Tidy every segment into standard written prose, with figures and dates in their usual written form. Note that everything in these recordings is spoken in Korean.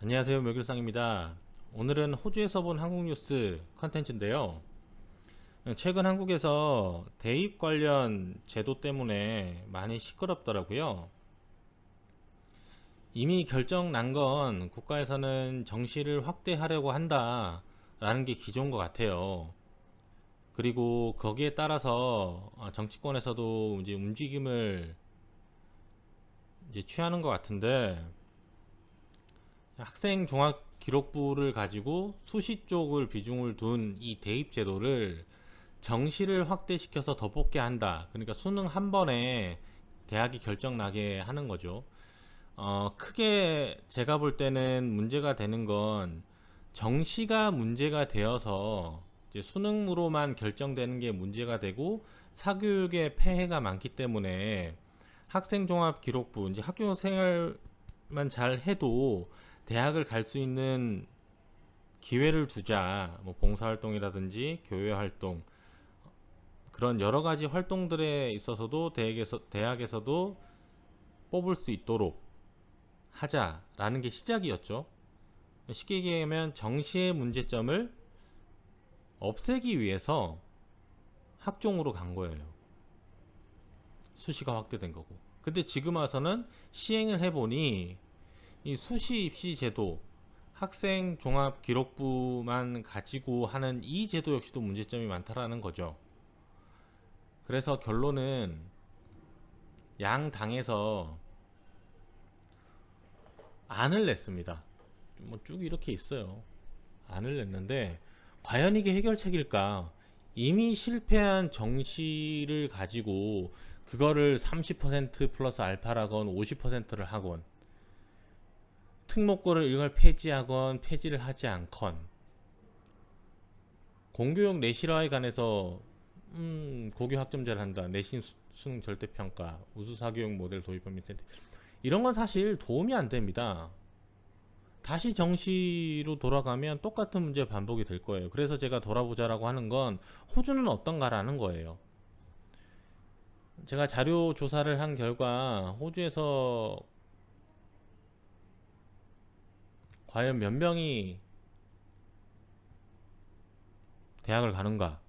안녕하세요, 묘길상입니다. 오늘은 호주에서 본 한국 뉴스 컨텐츠인데요. 최근 한국에서 대입 관련 제도 때문에 많이 시끄럽더라고요. 이미 결정 난 건 국가에서는 정시를 확대하려고 한다라는 게 기조인 것 같아요. 그리고 거기에 따라서 정치권에서도 이제 움직임을 이제 취하는 것 같은데, 학생 종합 기록부를 가지고 수시 쪽을 비중을 둔 이 대입 제도를 정시를 확대시켜서 더 뽑게 한다. 그러니까 수능 한 번에 대학이 결정 나게 하는 거죠. 크게 제가 볼 때는 문제가 되는 건 정시가 문제가 되어서 이제 수능으로만 결정되는 게 문제가 되고 사교육에 폐해가 많기 때문에 학생 종합 기록부 이제 학교 생활만 잘 해도 대학을 갈 수 있는 기회를 두자. 뭐 봉사활동이라든지 교회 활동, 그런 여러 가지 활동들에 있어서도 대학에서도 뽑을 수 있도록 하자라는 게 시작이었죠. 쉽게 얘기하면 정시의 문제점을 없애기 위해서 학종으로 간 거예요. 수시가 확대된 거고. 근데 지금 와서는 시행을 해보니 이 수시 입시 제도, 학생 종합 기록부만 가지고 하는 이 제도 역시도 문제점이 많다라는 거죠. 그래서 결론은 양 당에서 안을 냈습니다. 뭐 쭉 이렇게 있어요. 안을 냈는데 과연 이게 해결책일까? 이미 실패한 정시를 가지고 그거를 30% 플러스 알파라건 50%를 하건, 특목고를 이걸 폐지하건 폐지를 하지 않건, 공교육 내실화에 관해서 고교 학점제를 한다, 내신 수능 절대평가, 우수사교육 모델 도입법 및 이런 건 사실 도움이 안 됩니다. 다시 정시로 돌아가면 똑같은 문제 반복이 될 거예요. 그래서 제가 돌아보자라고 하는 건 호주는 어떤가라는 거예요. 제가 자료 조사를 한 결과 호주에서 과연 몇 명이 대학을 가는가,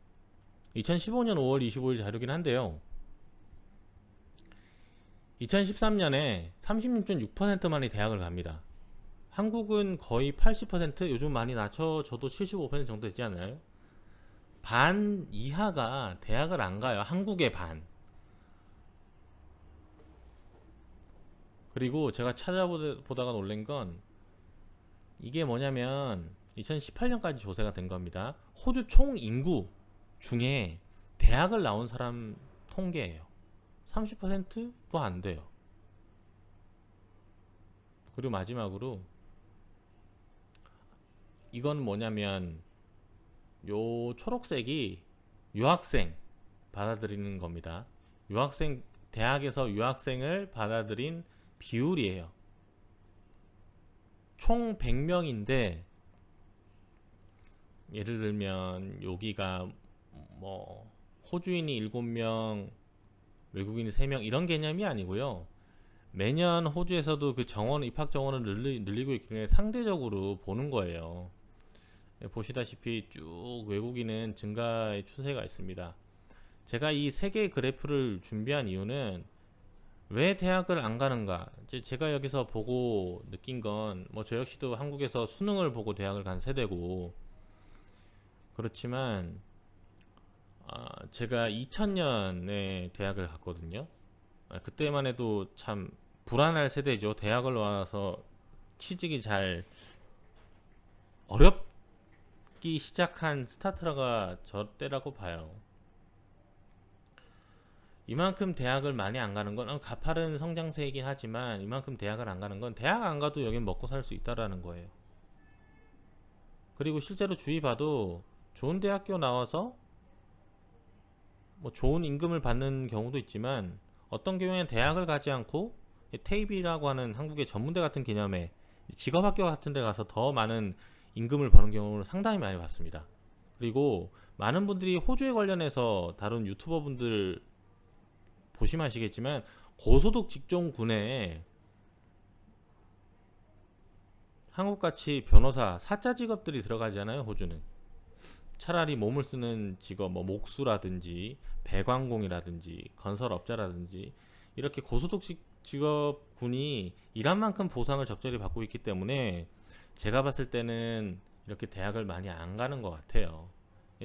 2015년 5월 25일 자료긴 한데요, 2013년에 36.6%만이 대학을 갑니다. 한국은 거의 80%, 요즘 많이 낮춰져도 75% 정도 되지 않나요? 반 이하가 대학을 안 가요. 한국의 반. 그리고 제가 찾아보다가 놀란 건 이게 뭐냐면 2018년까지 조사가 된 겁니다. 호주 총 인구 중에 대학을 나온 사람 통계예요. 30%도 안 돼요. 그리고 마지막으로 이건 뭐냐면 요 초록색이 유학생 받아들이는 겁니다. 유학생, 대학에서 유학생을 받아들인 비율이에요. 총 100명인데 예를 들면 여기가 뭐 호주인이 7명, 외국인이 3명 이런 개념이 아니고요. 매년 호주에서도 그 정원, 입학 정원을 늘리고 있기 때문에 상대적으로 보는 거예요. 보시다시피 쭉 외국인은 증가의 추세가 있습니다. 제가 이 세 개의 그래프를 준비한 이유는 왜 대학을 안 가는가. 제가 여기서 보고 느낀 건 뭐 저 역시도 한국에서 수능을 보고 대학을 간 세대고 그렇지만 제가 2000년에 대학을 갔거든요. 그때만 해도 참 불안할 세대죠. 대학을 와서 취직이 잘 어렵기 시작한 스타트라가 저 때라고 봐요. 이만큼 대학을 많이 안 가는 건 가파른 성장세이긴 하지만 이만큼 대학을 안 가는 건 대학 안 가도 여긴 먹고 살 수 있다라는 거예요. 그리고 실제로 주위 봐도 좋은 대학교 나와서 뭐 좋은 임금을 받는 경우도 있지만 어떤 경우에는 대학을 가지 않고 테이비라고 하는 한국의 전문대 같은 개념의 직업학교 같은 데 가서 더 많은 임금을 버는 경우를 상당히 많이 봤습니다. 그리고 많은 분들이 호주에 관련해서 다룬 유튜버 분들 보시면 아시겠지만 고소득 직종군에 한국같이 변호사, 사자 직업들이 들어가잖아요. 호주는 차라리 몸을 쓰는 직업, 뭐 목수라든지 배관공이라든지 건설업자라든지 이렇게 고소득 직업군이 일한 만큼 보상을 적절히 받고 있기 때문에 제가 봤을 때는 이렇게 대학을 많이 안 가는 것 같아요.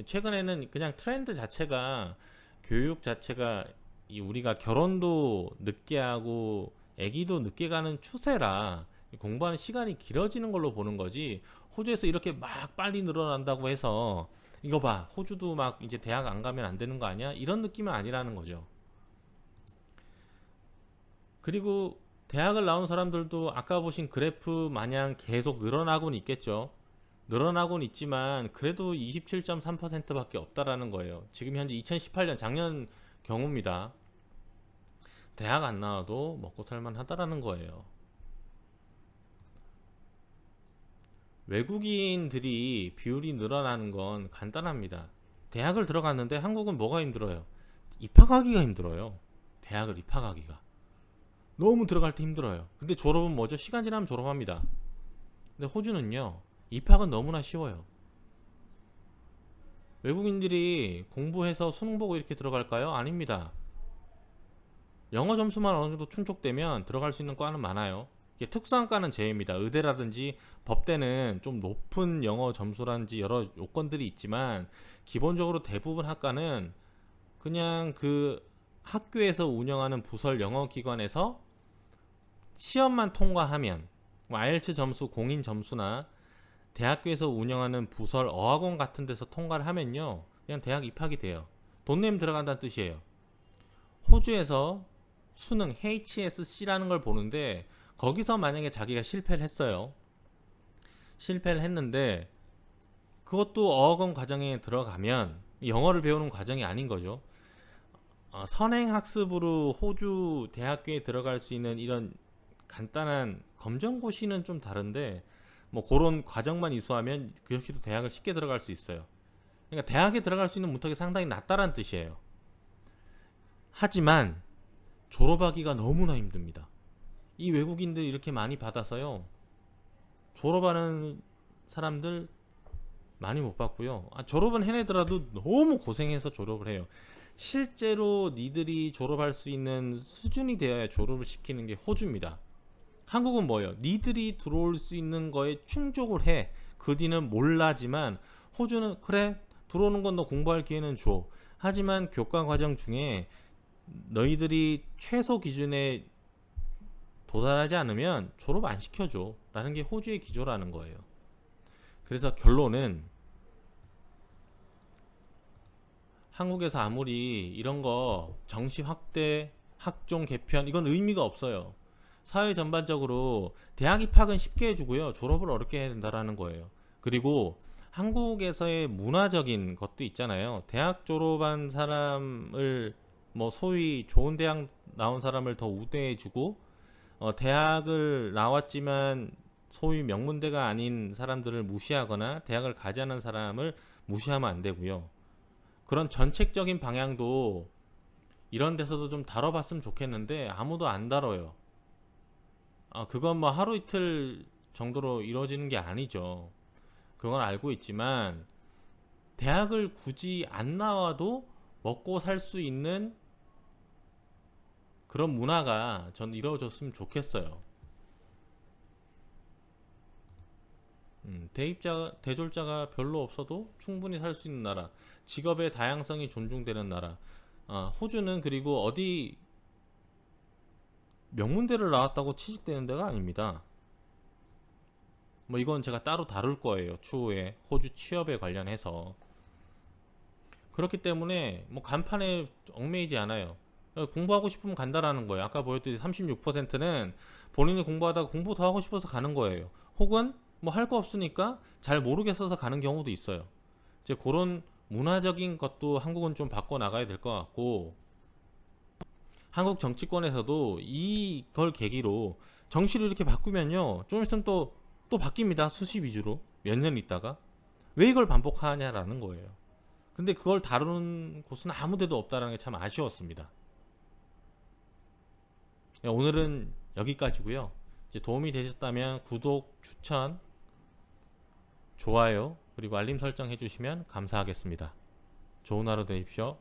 최근에는 그냥 트렌드 자체가, 교육 자체가 우리가 결혼도 늦게 하고 아기도 늦게 가는 추세라 공부하는 시간이 길어지는 걸로 보는 거지, 호주에서 이렇게 막 빨리 늘어난다고 해서 이거 봐 호주도 막 이제 대학 안 가면 안 되는 거 아니야, 이런 느낌은 아니라는 거죠. 그리고 대학을 나온 사람들도 아까 보신 그래프 마냥 계속 늘어나고는 있겠죠. 늘어나고는 있지만 그래도 27.3%밖에 없다라는 거예요. 지금 현재 2018년 작년 경우입니다. 대학 안 나와도 먹고 살만 하다라는 거예요. 외국인들이 비율이 늘어나는 건 간단합니다. 대학을 들어갔는데 한국은 뭐가 힘들어요? 입학하기가 힘들어요. 대학을 입학하기가 너무 들어갈 때 힘들어요. 근데 졸업은 뭐죠? 시간 지나면 졸업합니다. 근데 호주는요, 입학은 너무나 쉬워요. 외국인들이 공부해서 수능 보고 이렇게 들어갈까요? 아닙니다. 영어 점수만 어느 정도 충족되면 들어갈 수 있는 과는 많아요. 이게 특수한 과는 제외입니다. 의대라든지 법대는 좀 높은 영어 점수라든지 여러 요건들이 있지만 기본적으로 대부분 학과는 그냥 그 학교에서 운영하는 부설 영어 기관에서 시험만 통과하면, IELTS 점수, 공인 점수나 대학교에서 운영하는 부설 어학원 같은 데서 통과를 하면요, 그냥 대학 입학이 돼요. 돈 내면 들어간다는 뜻이에요. 호주에서 수능 HSC라는 걸 보는데 거기서 만약에 자기가 실패를 했어요. 실패를 했는데 그것도 어학원 과정에 들어가면 영어를 배우는 과정이 아닌 거죠. 선행학습으로 호주 대학교에 들어갈 수 있는 이런 간단한 검정고시는 좀 다른데 뭐 그런 과정만 이수하면 그 역시도 대학을 쉽게 들어갈 수 있어요. 그러니까 대학에 들어갈 수 있는 문턱이 상당히 낮다라는 뜻이에요. 하지만 졸업하기가 너무나 힘듭니다. 이 외국인들이 이렇게 많이 받아서요, 졸업하는 사람들 많이 못 봤고요. 졸업은 해내더라도 너무 고생해서 졸업을 해요. 실제로 니들이 졸업할 수 있는 수준이 되어야 졸업을 시키는 게 호주입니다. 한국은 뭐예요? 니들이 들어올 수 있는 거에 충족을 해. 그 뒤는 몰라지만 호주는 그래, 들어오는 건 너 공부할 기회는 줘. 하지만 교과 과정 중에 너희들이 최소 기준에 도달하지 않으면 졸업 안 시켜줘 라는 게 호주의 기조라는 거예요. 그래서 결론은 한국에서 아무리 이런 거 정시 확대, 학종 개편 이건 의미가 없어요. 사회 전반적으로 대학 입학은 쉽게 해주고요, 졸업을 어렵게 해야 된다라는 거예요. 그리고 한국에서의 문화적인 것도 있잖아요. 대학 졸업한 사람을 뭐 소위 좋은 대학 나온 사람을 더 우대해주고, 대학을 나왔지만 소위 명문대가 아닌 사람들을 무시하거나 대학을 가지 않은 사람을 무시하면 안 되고요. 그런 전책적인 방향도 이런 데서도 좀 다뤄봤으면 좋겠는데 아무도 안 다뤄요. 그건 뭐 하루 이틀 정도로 이루어지는 게 아니죠. 그건 알고 있지만 대학을 굳이 안 나와도 먹고 살 수 있는 그런 문화가 전 이루어졌으면 좋겠어요. 대졸자가 별로 없어도 충분히 살 수 있는 나라, 직업의 다양성이 존중되는 나라. 호주는 그리고 어디 명문대를 나왔다고 취직되는 데가 아닙니다. 뭐 이건 제가 따로 다룰 거예요, 추후에 호주 취업에 관련해서. 그렇기 때문에 뭐 간판에 얽매이지 않아요. 공부하고 싶으면 간다라는 거예요. 아까 보였듯이 36%는 본인이 공부하다가 공부 더 하고 싶어서 가는 거예요. 혹은 뭐 할 거 없으니까 잘 모르겠어서 가는 경우도 있어요. 이제 그런 문화적인 것도 한국은 좀 바꿔 나가야 될 것 같고, 한국 정치권에서도 이걸 계기로 정치를 이렇게 바꾸면요, 좀 있으면 또 바뀝니다. 수시 위주로 몇 년 있다가. 왜 이걸 반복하냐라는 거예요. 근데 그걸 다루는 곳은 아무 데도 없다는 게 참 아쉬웠습니다. 오늘은 여기까지고요. 이제 도움이 되셨다면 구독, 추천, 좋아요, 그리고 알림 설정 해주시면 감사하겠습니다. 좋은 하루 되십시오.